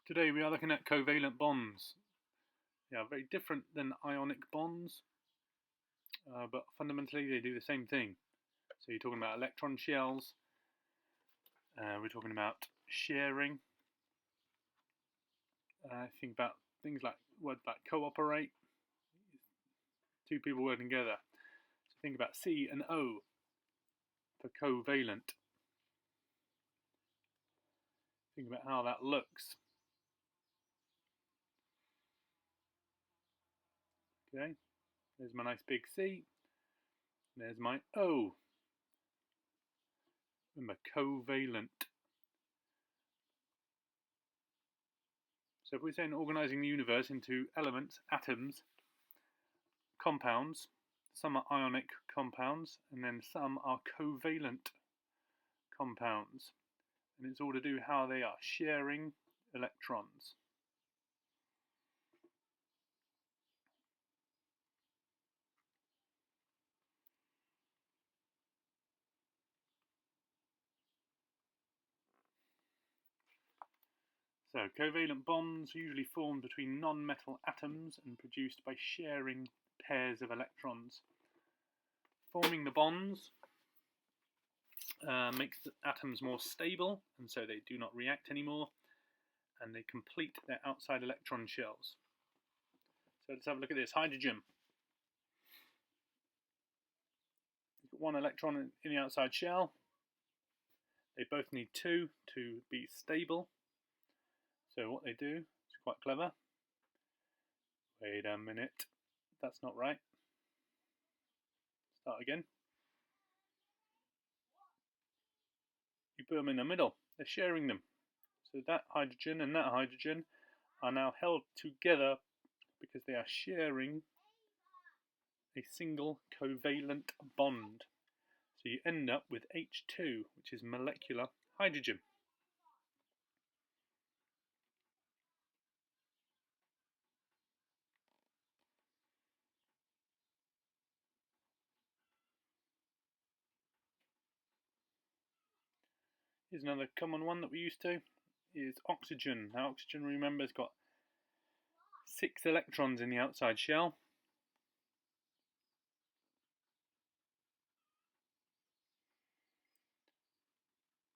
Today we are looking at covalent bonds. They are very different than ionic bonds, but fundamentally they do the same thing. So you're talking about electron shells, we're talking about sharing, think about things like words like cooperate, two people working together. So think about C and O for covalent. Think about how that looks. Okay, there's my nice big C, there's my O. Remember, covalent. So if we're saying organising the universe into elements, atoms, compounds, some are ionic compounds and then some are covalent compounds, and it's all to do how they are sharing electrons. So covalent bonds are usually formed between non-metal atoms and produced by sharing pairs of electrons. Forming the bonds makes the atoms more stable, and so they do not react anymore, and they complete their outside electron shells. So let's have a look at this. Hydrogen. You've got one electron in the outside shell. They both need two to be stable. So what they do is quite clever. Wait a minute, that's not right. Start again. You put them in the middle. They're sharing them. So that hydrogen and that hydrogen are now held together because they are sharing a single covalent bond. So you end up with H2, which is molecular hydrogen. Here's another common one that we used to, is oxygen. Now oxygen, remember, has got 6 electrons in the outside shell.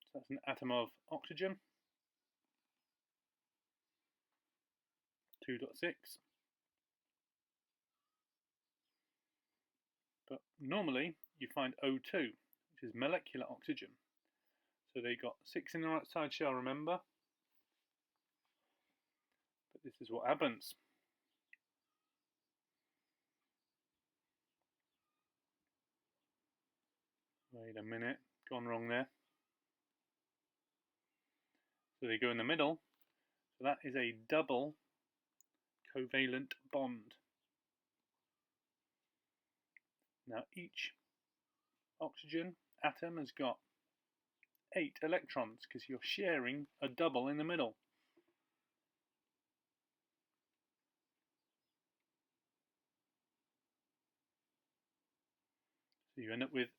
So that's an atom of oxygen, 2.6. But normally you find O2, which is molecular oxygen. So they got 6 in the outside shell, remember? But this is what happens. Wait a minute, gone wrong there. So they go in the middle. So that is a double covalent bond. Now each oxygen atom has got 8 electrons because you're sharing a double in the middle. So you end up with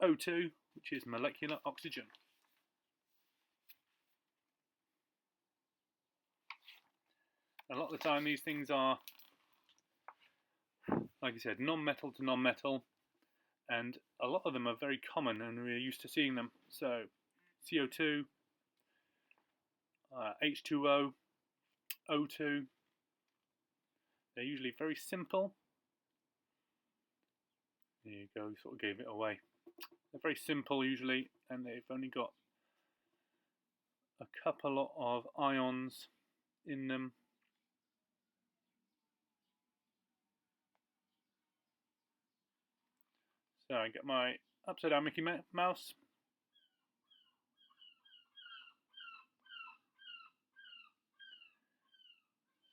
O2, which is molecular oxygen. A lot of the time these things are, like I said, non-metal to non-metal, and a lot of them are very common and we're used to seeing them. So CO2, H2O, O2, they're usually very simple. There you go, sort of gave it away. They're very simple usually, and they've only got a couple of ions in them. So I get my upside down Mickey Mouse.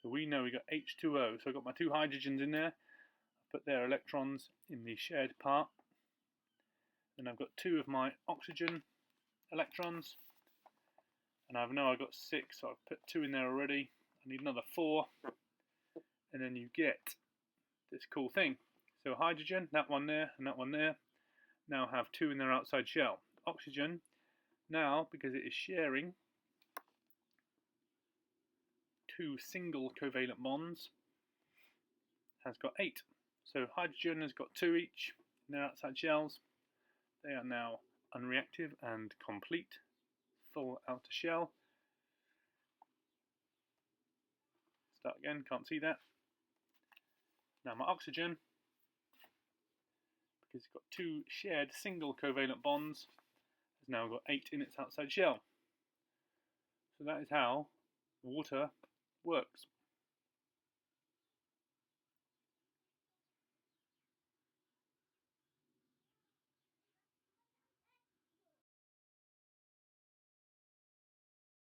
So we know we got H2O, so I've got my 2 hydrogens in there. I've put their electrons in the shared part. Then I've got 2 of my oxygen electrons. And I know I've got 6, so I've put 2 in there already. I need another 4. And then you get this cool thing. So hydrogen, that one there and that one there, now have 2 in their outside shell. Oxygen, now, because it is sharing, 2 single covalent bonds has got 8. So hydrogen has got 2 each in their outside shells. They are now unreactive and complete, full outer shell. Start again, can't see that. Now my oxygen, because it's got 2 shared single covalent bonds, has now got 8 in its outside shell. So that is how water works.